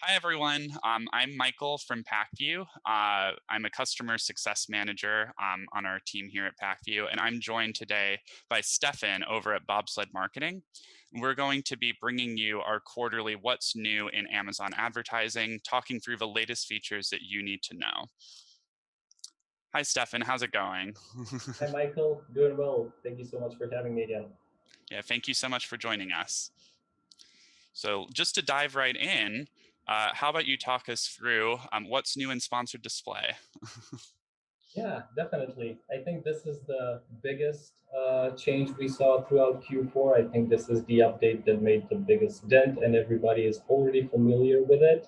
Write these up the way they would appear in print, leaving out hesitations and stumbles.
Hi, everyone. I'm Michael from PackView. I'm a customer success manager on our team here at PackView, and I'm joined today by Stefan over at Bobsled Marketing. We're going to be bringing you our quarterly What's New in Amazon Advertising, talking through the latest features that you need to know. Hi, Stefan. How's it going? Hi, Michael. Doing well. Thank you so much for having me again. Yeah, thank you so much for joining us. So just to dive right in, how about you talk us through what's new in sponsored display? Yeah, definitely. I think this is the biggest change we saw throughout Q4. I think this is the update that made the biggest dent, and everybody is already familiar with it.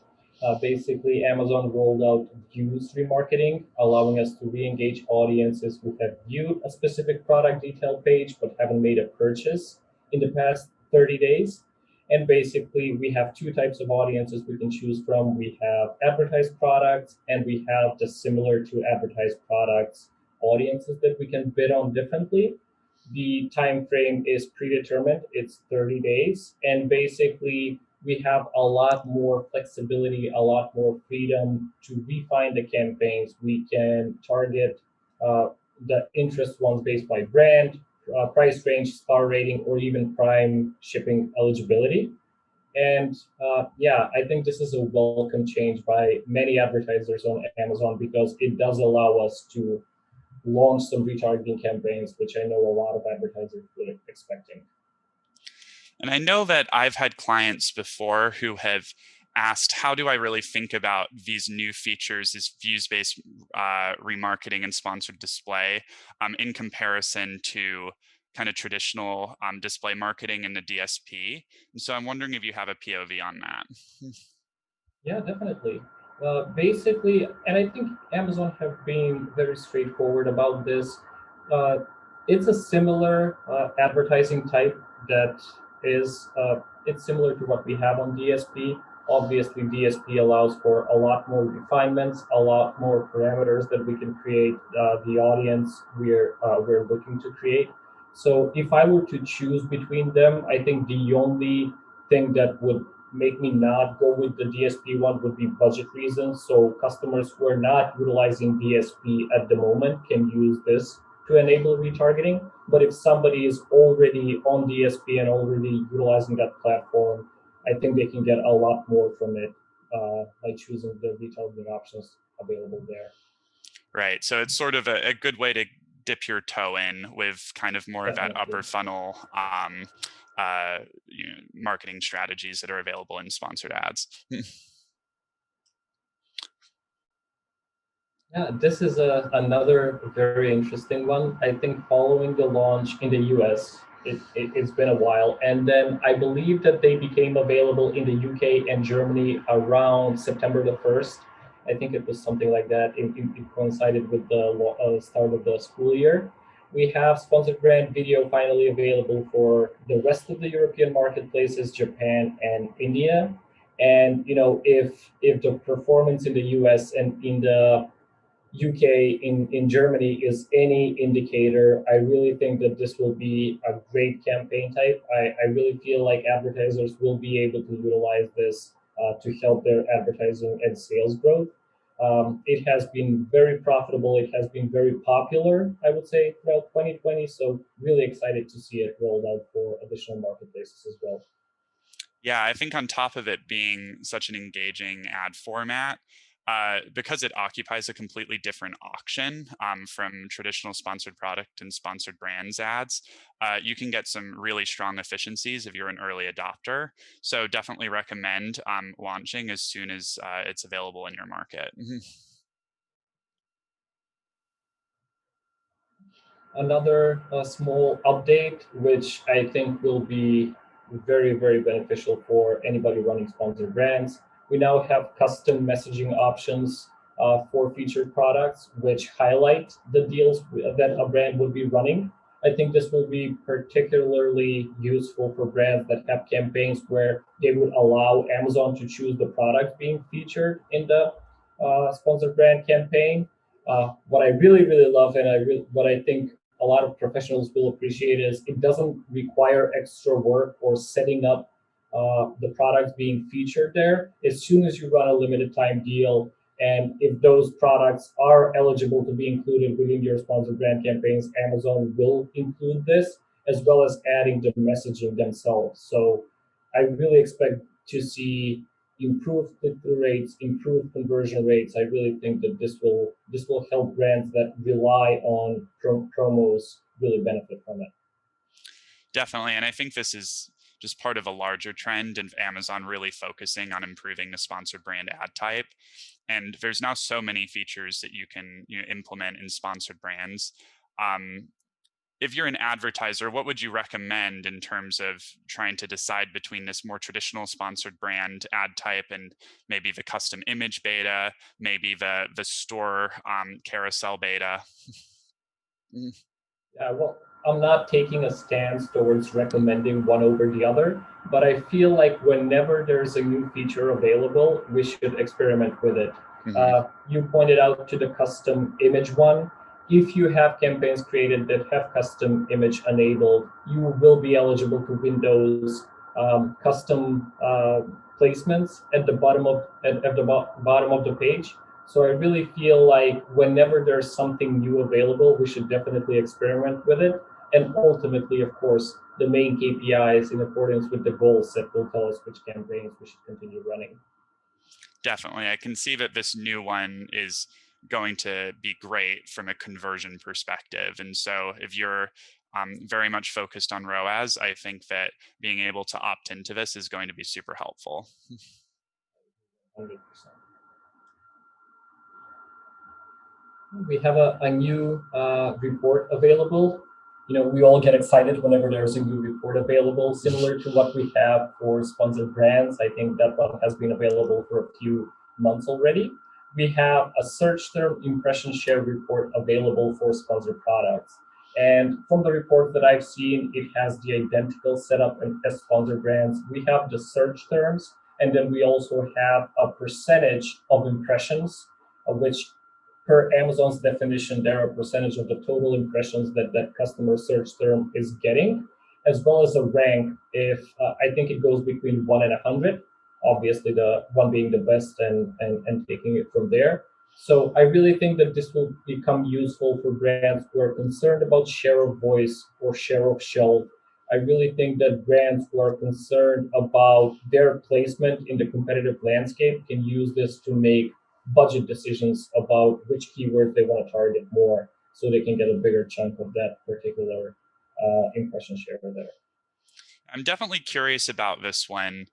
Basically, Amazon rolled out views remarketing, allowing us to re-engage audiences who have viewed a specific product detail page but haven't made a purchase in the past 30 days. And basically, we have two types of audiences we can choose from. We have advertised products, and we have the similar to advertised products audiences that we can bid on differently. The time frame is predetermined, it's 30 days. And basically, we have a lot more flexibility, a lot more freedom to refine the campaigns. We can target the interest ones based by brand, price range, star rating, or even prime shipping eligibility. And yeah, I think this is a welcome change by many advertisers on Amazon because it does allow us to launch some retargeting campaigns, which I know a lot of advertisers were expecting. And I know that I've had clients before who have asked, how do I really think about these new features, this views-based remarketing and sponsored display in comparison to kind of traditional display marketing in the DSP? And so I'm wondering if you have a POV on that. Yeah, definitely. Basically, and I think Amazon have been very straightforward about this. Uh, it's a similar advertising type that is it's similar to what we have on DSP. Obviously, DSP allows for a lot more refinements, a lot more parameters that we can create the audience we're looking to create. So, if I were to choose between them, I think the only thing that would make me not go with the DSP one would be budget reasons. So customers who are not utilizing DSP at the moment can use this to enable retargeting. But if somebody is already on DSP and already utilizing that platform, I think they can get a lot more from it by choosing the retargeting options available there. Right. So it's sort of a good way to dip your toe in with kind of more of that Definitely. upper funnel marketing strategies that are available in sponsored ads. Yeah, this is another very interesting one. I think following the launch in the US, it's been a while. And then I believe that they became available in the UK and Germany around September the 1st. I think it was something like that. It coincided with the start of the school year. We have sponsored brand video finally available for the rest of the European marketplaces, Japan and India. And if the performance in the US and in the UK in Germany is any indicator, I really think that this will be a great campaign type. I really feel like advertisers will be able to utilize this to help their advertising and sales growth. It has been very profitable. It has been very popular, I would say, throughout 2020. So really excited to see it rolled out for additional marketplaces as well. Yeah, I think on top of it being such an engaging ad format, because it occupies a completely different auction from traditional sponsored product and sponsored brands ads, you can get some really strong efficiencies if you're an early adopter. So definitely recommend launching as soon as it's available in your market. Another small update, which I think will be very, very beneficial for anybody running sponsored brands. We now have custom messaging options for featured products, which highlight the deals that a brand would be running. I think this will be particularly useful for brands that have campaigns where they would allow Amazon to choose the product being featured in the sponsored brand campaign. What I really, really love, and what I think a lot of professionals will appreciate is it doesn't require extra work or setting up the products being featured there. As soon as you run a limited time deal, and if those products are eligible to be included within your sponsored brand campaigns, Amazon will include this as well as adding the messaging themselves. So I really expect to see improved click-through rates, improved conversion rates. I really think that this will help brands that rely on promos really benefit from it. Definitely. And I think this is just part of a larger trend of Amazon really focusing on improving the sponsored brand ad type. And there's now so many features that you can implement in sponsored brands. Um, if you're an advertiser, what would you recommend in terms of trying to decide between this more traditional sponsored brand ad type and maybe the custom image beta, maybe the store carousel beta? Mm. Yeah, well, I'm not taking a stance towards recommending one over the other, but I feel like whenever there's a new feature available, we should experiment with it. Mhm. You pointed out to the custom image one. If you have campaigns created that have custom image enabled, you will be eligible to win those custom placements at the bottom of the page. So I really feel like whenever there's something new available, we should definitely experiment with it. And ultimately, of course, the main KPIs in accordance with the goals set will tell us which campaigns we should continue running. Definitely. I can see that this new one is going to be great from a conversion perspective. And so if you're very much focused on ROAS, I think that being able to opt into this is going to be super helpful. 100%. We have a new report available. We all get excited whenever there's a new report available, similar to what we have for sponsored brands. I think that one has been available for a few months already. We have a search term impression share report available for sponsored products. And from the report that I've seen, it has the identical setup as sponsored brands. We have the search terms, and then we also have a percentage of impressions, of which per Amazon's definition, there are a percentage of the total impressions that that customer search term is getting, as well as a rank. If I think it goes between 1 and 100, obviously the one being the best, and taking it from there. So I really think that this will become useful for brands who are concerned about share of voice or share of shelf. I really think that brands who are concerned about their placement in the competitive landscape can use this to make budget decisions about which keywords they want to target more so they can get a bigger chunk of that particular impression share there. I'm definitely curious about this one,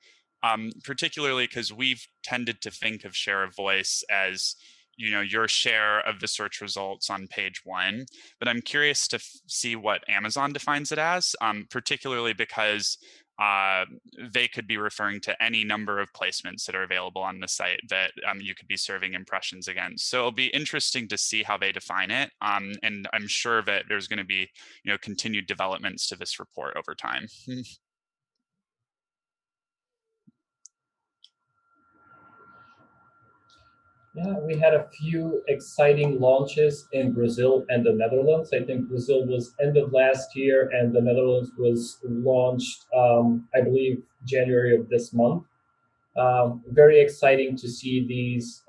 particularly because we've tended to think of share of voice as your share of the search results on page one. But I'm curious to see what Amazon defines it as, particularly because uh, they could be referring to any number of placements that are available on the site that you could be serving impressions against. So it'll be interesting to see how they define it, and I'm sure that there's going to be continued developments to this report over time. Yeah, we had a few exciting launches in Brazil and the Netherlands. I think Brazil was end of last year, and the Netherlands was launched, I believe, January of this month. Very exciting to see these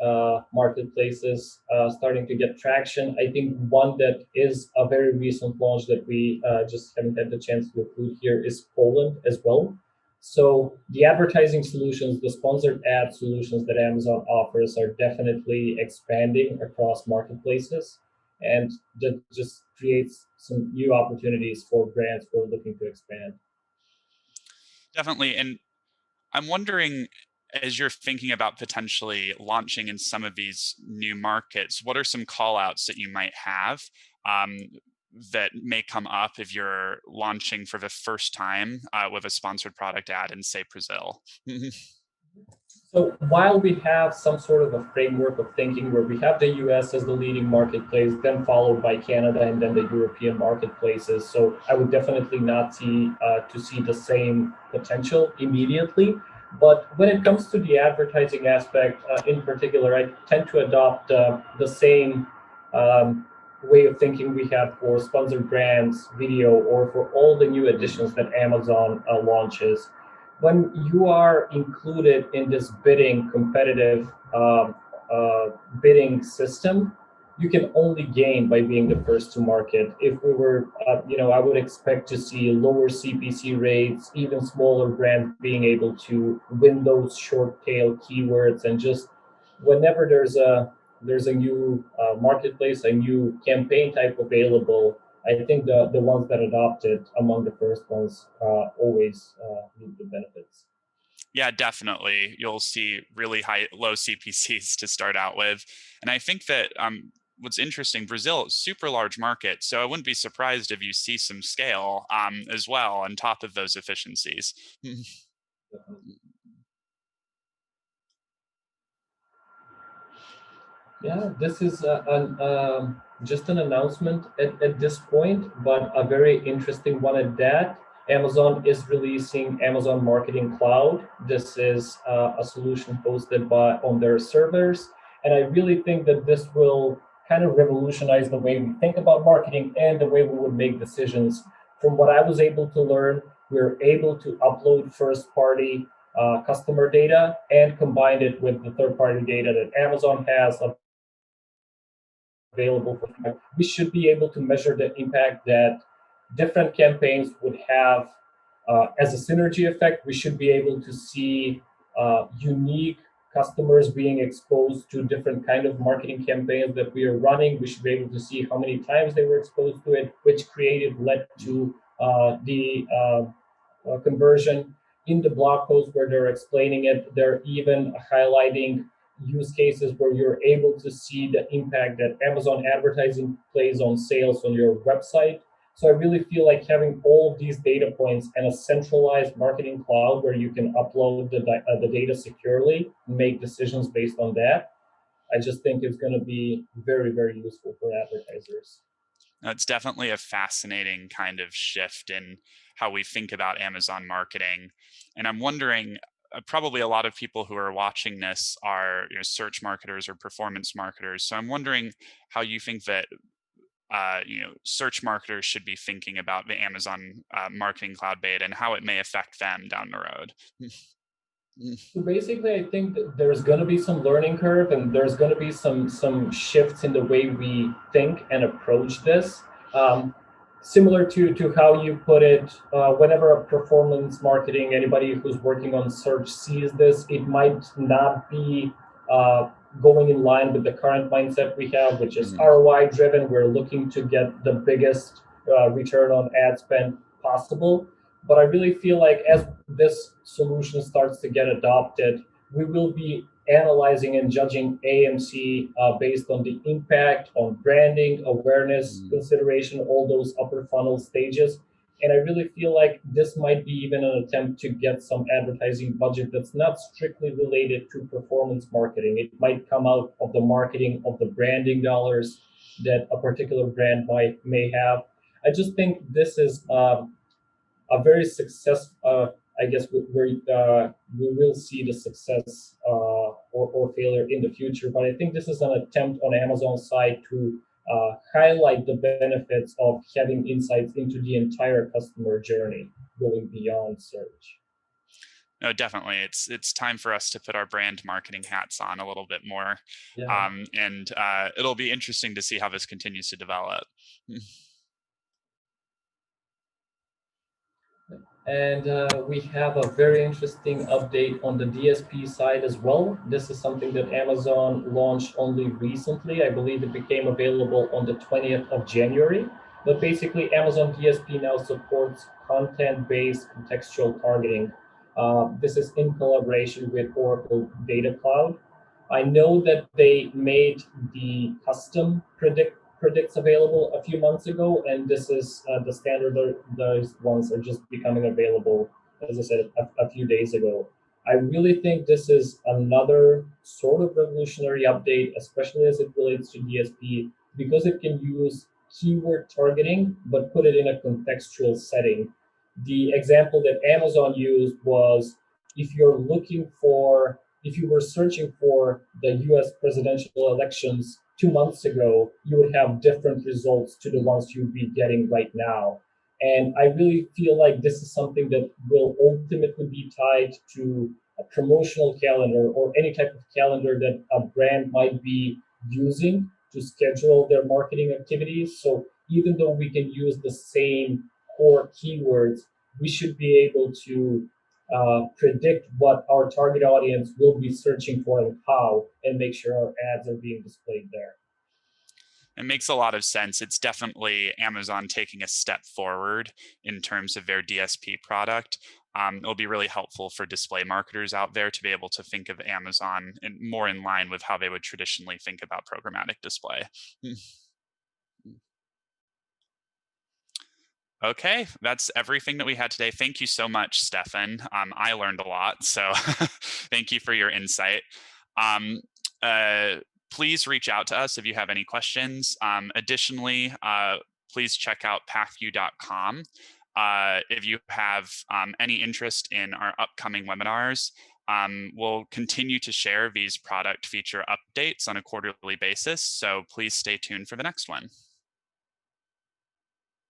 marketplaces starting to get traction. I think one that is a very recent launch that we just haven't had the chance to include here is Poland as well. So the advertising solutions, the sponsored ad solutions that Amazon offers are definitely expanding across marketplaces. And that just creates some new opportunities for brands who are looking to expand. Definitely. And I'm wondering, as you're thinking about potentially launching in some of these new markets, what are some call outs that you might have um, that may come up if you're launching for the first time with a sponsored product ad in, say, Brazil? So while we have some sort of a framework of thinking where we have the US as the leading marketplace, then followed by Canada and then the European marketplaces, so I would definitely not see to see the same potential immediately. But when it comes to the advertising aspect, in particular, I tend to adopt the same um, way of thinking we have for sponsored brands, video, or for all the new additions that Amazon launches. when you are included in this bidding competitive bidding system, you can only gain by being the first to market. If we were, I would expect to see lower CPC rates, even smaller brands being able to win those short tail keywords, and just whenever there's a new marketplace, a new campaign type available, I think the ones that adopt it among the first ones always reap the benefits. Yeah, definitely. You'll see really low CPCs to start out with. And I think that what's interesting, Brazil, super large market. So I wouldn't be surprised if you see some scale as well on top of those efficiencies. Yeah, this is just an announcement at this point, but a very interesting one at that. Amazon is releasing Amazon Marketing Cloud. This is a solution hosted by on their servers, and I really think that this will kind of revolutionize the way we think about marketing and the way we would make decisions. From what I was able to learn, we're able to upload first-party customer data and combine it with the third-party data that Amazon has available for people. We should be able to measure the impact that different campaigns would have as a synergy effect. We should be able to see unique customers being exposed to different kind of marketing campaigns that we are running. We should be able to see how many times they were exposed to it, which creative led to the conversion. In the blog post where they're explaining it, they're even highlighting use cases where you're able to see the impact that Amazon advertising plays on sales on your website. So I really feel like having all of these data points and a centralized marketing cloud where you can upload the data securely and make decisions based on that, I just think it's going to be very, very useful for advertisers. Now, it's definitely a fascinating kind of shift in how we think about Amazon marketing. And I'm wondering, probably a lot of people who are watching this are search marketers or performance marketers. So I'm wondering how you think that search marketers should be thinking about the Amazon Marketing Cloud beta and how it may affect them down the road. So basically, I think that there's going to be some learning curve, and there's going to be some shifts in the way we think and approach this. Similar to how you put it, whenever a performance marketing, anybody who's working on search sees this, it might not be going in line with the current mindset we have, which is Mhm. ROI driven. We're looking to get the biggest return on ad spend possible. But I really feel like as this solution starts to get adopted, we will be analyzing and judging AMC based on the impact on branding, awareness, Mhm. consideration, all those upper funnel stages. And I really feel like this might be even an attempt to get some advertising budget that's not strictly related to performance marketing. It might come out of the marketing of the branding dollars that a particular brand may have. I just think this is a very success. I guess we will see the success or failure in the future. But I think this is an attempt on Amazon's side to highlight the benefits of having insights into the entire customer journey, going beyond search. No, definitely. It's time for us to put our brand marketing hats on a little bit more, Yeah. and it'll be interesting to see how this continues to develop. And we have a very interesting update on the DSP side as well. This is something that Amazon launched only recently. I believe it became available on the 20th of January. But basically, Amazon DSP now supports content based contextual targeting. This is in collaboration with Oracle Data Cloud. I know that they made the custom predicts available a few months ago, and this is the standardized ones are just becoming available, as I said, a few days ago. I really think this is another sort of revolutionary update, especially as it relates to DSP, because it can use keyword targeting but put it in a contextual setting. The example that Amazon used was if you were searching for the US presidential elections 2 months ago, you would have different results to the ones you'd be getting right now. And I really feel like this is something that will ultimately be tied to a promotional calendar or any type of calendar that a brand might be using to schedule their marketing activities. So even though we can use the same core keywords, we should be able to predict what our target audience will be searching for and how, and make sure our ads are being displayed there. It makes a lot of sense. It's definitely Amazon taking a step forward in terms of their DSP product. It'll be really helpful for display marketers out there to be able to think of Amazon more in line with how they would traditionally think about programmatic display. Okay, that's everything that we had today. Thank you so much, Stefan. I learned a lot, so thank you for your insight. Um, uh, Please reach out to us if you have any questions. Additionally, please check out pathview.com. If you have any interest in our upcoming webinars, we'll continue to share these product feature updates on a quarterly basis, so please stay tuned for the next one.